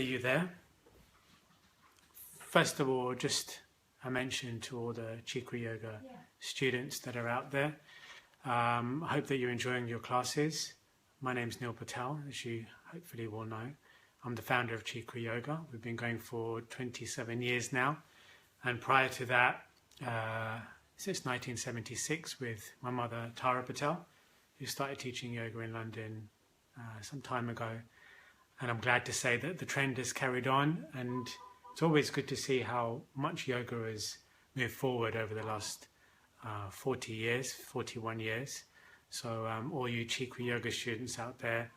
Are you there? First of all, just a mention to all the Chikri Yoga students that are out there. I hope that you're enjoying your classes. My name's Neil Patel, as you hopefully will know. I'm the founder of Chikri Yoga. We've been going for 27 years now. And prior to that, since 1976 with my mother, Tara Patel, who started teaching yoga in London some time ago. And I'm glad to say that the trend has carried on, and it's always good to see how much yoga has moved forward over the last 41 years. So all you Chikri Yoga students out there,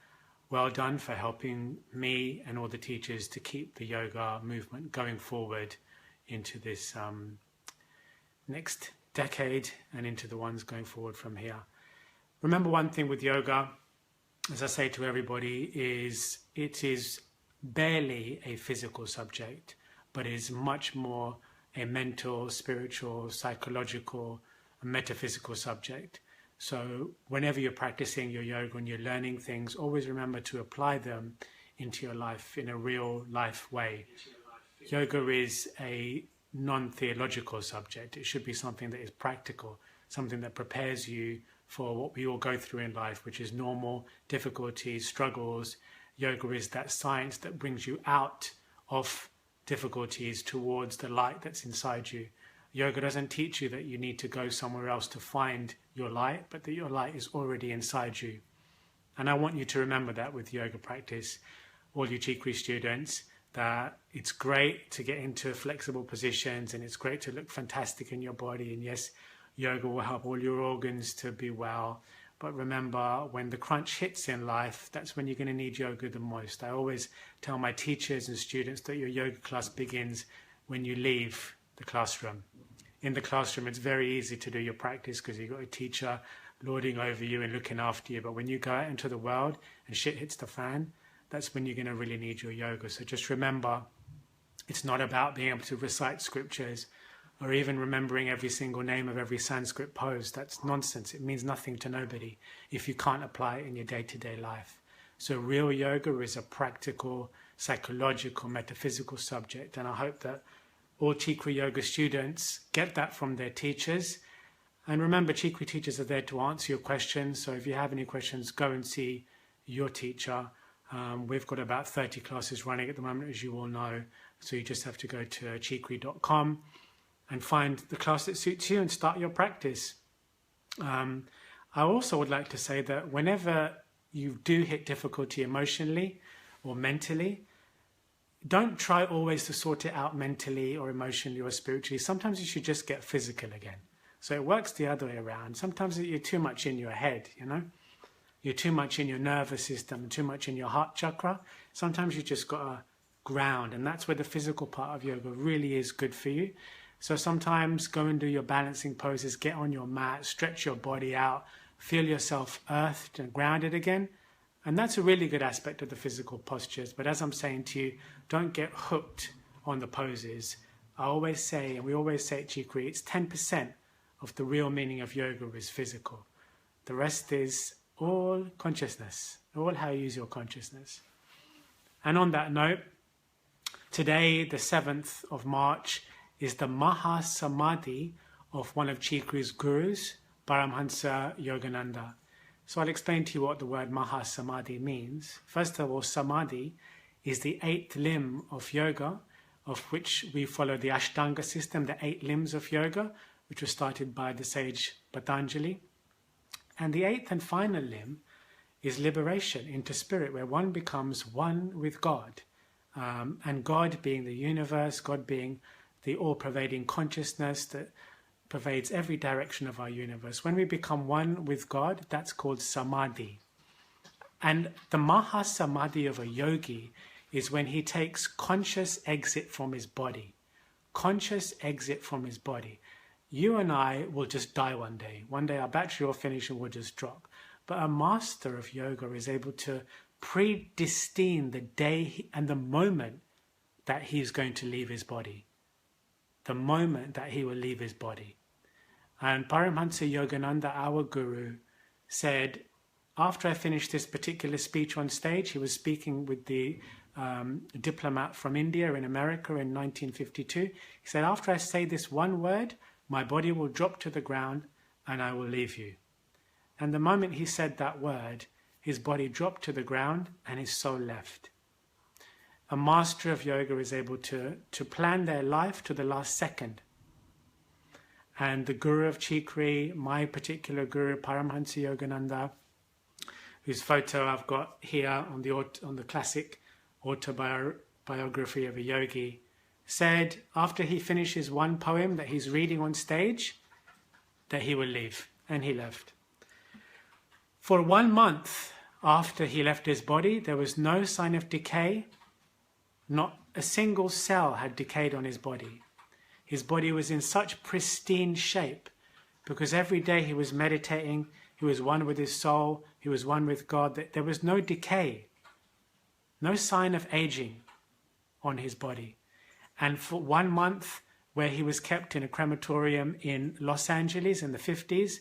well done for helping me and all the teachers to keep the yoga movement going forward into this next decade and into the ones going forward from here. Remember one thing with yoga, as I say to everybody, is it is barely a physical subject, but is much more a mental, spiritual, psychological, and metaphysical subject. So whenever you're practicing your yoga and you're learning things, always remember to apply them into your life in a real life way. Yoga is a non-theological subject. It should be something that is practical, something that prepares you for what we all go through in life, which is normal difficulties, struggles. Yoga is that science that brings you out of difficulties towards the light that's inside you. Yoga doesn't teach you that you need to go somewhere else to find your light, but that your light is already inside you. And I want you to remember that with yoga practice, all you Chikri students, that it's great to get into flexible positions and it's great to look fantastic in your body. And yes, yoga will help all your organs to be well. But remember, when the crunch hits in life, that's when you're going to need yoga the most. I always tell my teachers and students that your yoga class begins when you leave the classroom. In the classroom, it's very easy to do your practice because you've got a teacher lording over you and looking after you. But when you go out into the world and shit hits the fan, that's when you're going to really need your yoga. So just remember, it's not about being able to recite scriptures or even remembering every single name of every Sanskrit pose. That's nonsense. It means nothing to nobody if you can't apply it in your day-to-day life. So real yoga is a practical, psychological, metaphysical subject. And I hope that all Chikri Yoga students get that from their teachers. And remember, Chikri teachers are there to answer your questions. So if you have any questions, go and see your teacher. We've got about 30 classes running at the moment, as you all know. So you just have to go to chikri.com and find the class that suits you and start your practice. I also would like to say that whenever you do hit difficulty emotionally or mentally, don't try always to sort it out mentally or emotionally or spiritually. Sometimes you should just get physical again. So it works the other way around. Sometimes you're too much in your head, you know? You're too much in your nervous system, too much in your heart chakra. Sometimes you just got to ground, and that's where the physical part of yoga really is good for you. So sometimes go and do your balancing poses, get on your mat, stretch your body out, feel yourself earthed and grounded again. And that's a really good aspect of the physical postures. But as I'm saying to you, don't get hooked on the poses. I always say, and we always say at Chikri, it's 10% of the real meaning of yoga is physical. The rest is all consciousness, all how you use your consciousness. And on that note, today, the 7th of March, is the Maha Samadhi of one of Chikri's gurus, Paramhansa Yogananda. So I'll explain to you what the word Maha Samadhi means. First of all, Samadhi is the 8th limb of yoga, of which we follow the Ashtanga system, the 8 limbs of yoga, which was started by the sage Patanjali. And the 8th and final limb is liberation into spirit, where one becomes one with God. And God being the universe, God being the all-pervading consciousness that pervades every direction of our universe. When we become one with God, that's called Samadhi. And the Maha Samadhi of a yogi is when he takes conscious exit from his body. Conscious exit from his body. You and I will just die one day. One day our battery will finish and we'll just drop. But a master of yoga is able to predestine the day and the moment that he is going to leave his body. The moment that he will leave his body. And Paramhansa Yogananda, our guru, said, after I finished this particular speech on stage, he was speaking with the diplomat from India in America in 1952. He said, after I say this one word, my body will drop to the ground and I will leave you. And the moment he said that word, his body dropped to the ground and his soul left. A master of yoga is able to plan their life to the last second. And the guru of Chikri, my particular guru, Paramhansa Yogananda, whose photo I've got here on the classic autobiography of a yogi, said after he finishes one poem that he's reading on stage, that he will leave. And he left. For 1 month after he left his body, there was no sign of decay. Not a single cell had decayed on his body. His body was in such pristine shape because every day he was meditating, he was one with his soul, he was one with God, that there was no decay, no sign of aging on his body. And for 1 month, where he was kept in a crematorium in Los Angeles in the 50s,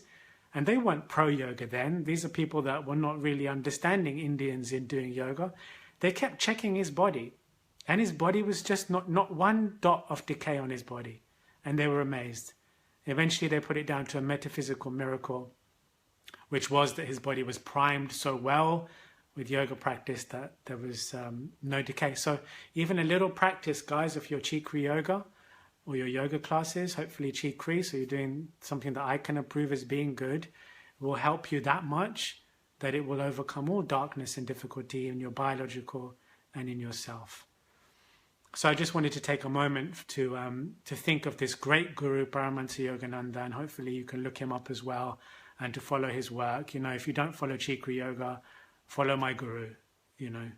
and they weren't pro-yoga then, these are people that were not really understanding Indians in doing yoga, they kept checking his body. And his body was just not one dot of decay on his body. And they were amazed. Eventually they put it down to a metaphysical miracle, which was that his body was primed so well with yoga practice that there was no decay. So even a little practice, guys, of your Chikri yoga or your yoga classes, hopefully Chikri, so you're doing something that I can approve as being good, will help you that much that it will overcome all darkness and difficulty in your biological and in yourself. So I just wanted to take a moment to think of this great guru, Paramahansa Yogananda, and hopefully you can look him up as well and to follow his work. You know, if you don't follow Chikri Yoga, follow my guru. You know,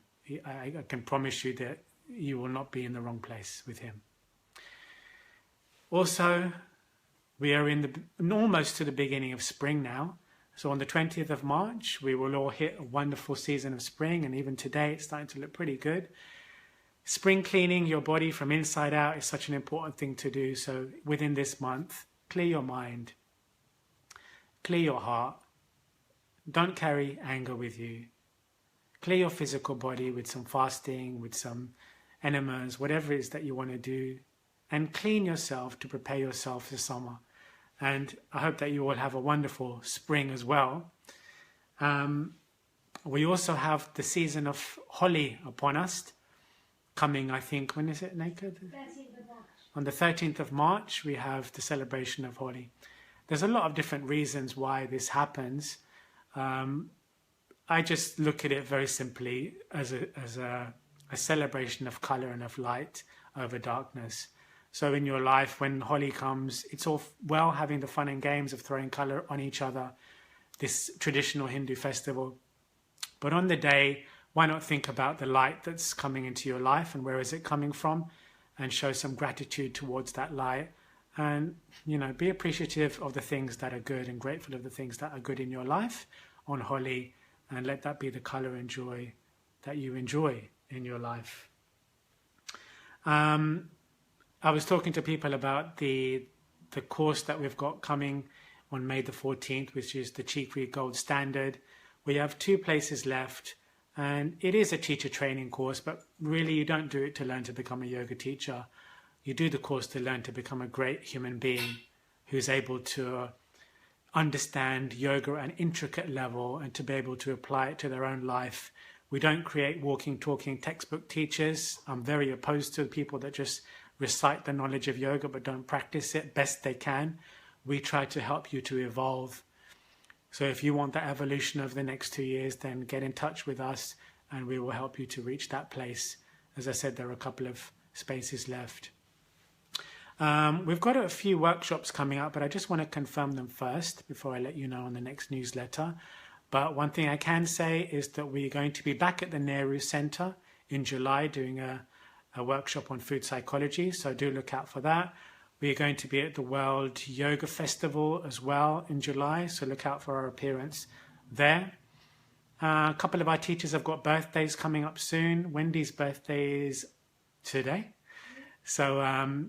I can promise you that you will not be in the wrong place with him. Also, we are almost to the beginning of spring now. So on the 20th of March, we will all hit a wonderful season of spring, and even today it's starting to look pretty good. Spring cleaning your body from inside out is such an important thing to do. So within this month, clear your mind, clear your heart. Don't carry anger with you. Clear your physical body with some fasting, with some enemas, whatever it is that you want to do, and clean yourself to prepare yourself for summer. And I hope that you all have a wonderful spring as well. We also have the season of Holi upon us. Coming, I think, when is it, Naked? 13th of March. On the 13th of March, we have the celebration of Holi. There's a lot of different reasons why this happens. I just look at it very simply as a celebration of color and of light over darkness. So in your life, when Holi comes, it's all well having the fun and games of throwing color on each other, this traditional Hindu festival. But on the day, why not think about the light that's coming into your life and where is it coming from, and show some gratitude towards that light, and, you know, be appreciative of the things that are good and grateful of the things that are good in your life on Holi, and let that be the color and joy that you enjoy in your life. I was talking to people about the course that we've got coming on May the 14th, which is the Chikri Gold Standard. We have 2 places left. And it is a teacher training course, but really you don't do it to learn to become a yoga teacher. You do the course to learn to become a great human being who's able to understand yoga at an intricate level and to be able to apply it to their own life. We don't create walking, talking textbook teachers. I'm very opposed to people that just recite the knowledge of yoga but don't practice it best they can. We try to help you to evolve. So if you want that evolution over the next 2 years, then get in touch with us and we will help you to reach that place. As I said, there are a couple of spaces left. We've got a few workshops coming up, but I just want to confirm them first before I let you know on the next newsletter. But one thing I can say is that we're going to be back at the Nehru Center in July doing a workshop on food psychology, so do look out for that. We are going to be at the World Yoga Festival as well in July, so look out for our appearance there. A couple of our teachers have got birthdays coming up soon. Wendy's birthday is today. So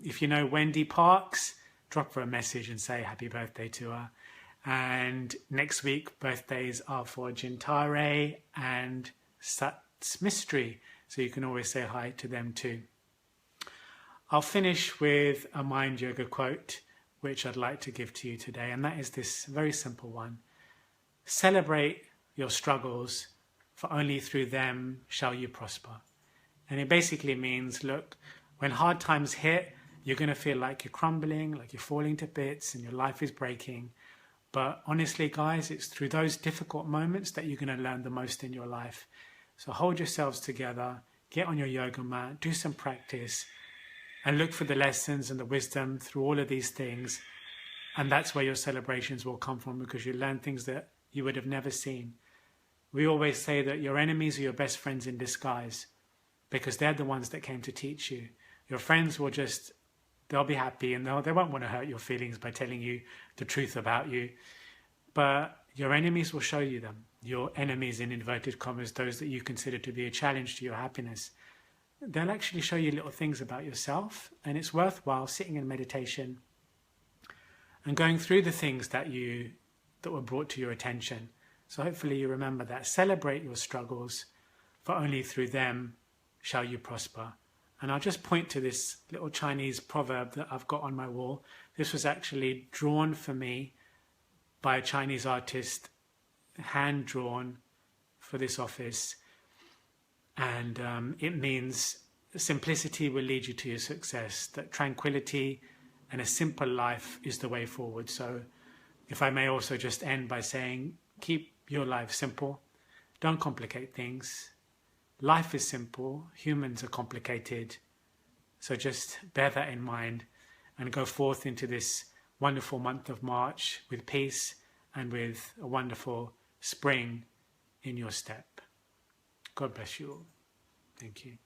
if you know Wendy Parks, drop her a message and say happy birthday to her. And next week, birthdays are for Jintare and Sat's Mystery. so you can always say hi to them too. I'll finish with a Mind Yoga quote, which I'd like to give to you today, and that is this very simple one. Celebrate your struggles, for only through them shall you prosper. And it basically means, look, when hard times hit, you're going to feel like you're crumbling, like you're falling to bits and your life is breaking. But honestly, guys, it's through those difficult moments that you're going to learn the most in your life. So hold yourselves together, get on your yoga mat, do some practice, and look for the lessons and the wisdom through all of these things. And that's where your celebrations will come from, because you learn things that you would have never seen. We always say that your enemies are your best friends in disguise, because they're the ones that came to teach you. Your friends will just, they'll be happy and they won't want to hurt your feelings by telling you the truth about you. But your enemies will show you them. Your enemies, in inverted commas, those that you consider to be a challenge to your happiness. They'll actually show you little things about yourself, and it's worthwhile sitting in meditation and going through the things that were brought to your attention. So hopefully you remember that. Celebrate your struggles, for only through them shall you prosper. And I'll just point to this little Chinese proverb that I've got on my wall. This was actually drawn for me by a Chinese artist, hand drawn for this office. And it means simplicity will lead you to your success, that tranquility and a simple life is the way forward. So if I may also just end by saying, keep your life simple. Don't complicate things. Life is simple. Humans are complicated. So just bear that in mind and go forth into this wonderful month of March with peace and with a wonderful spring in your step. God bless you all. Thank you.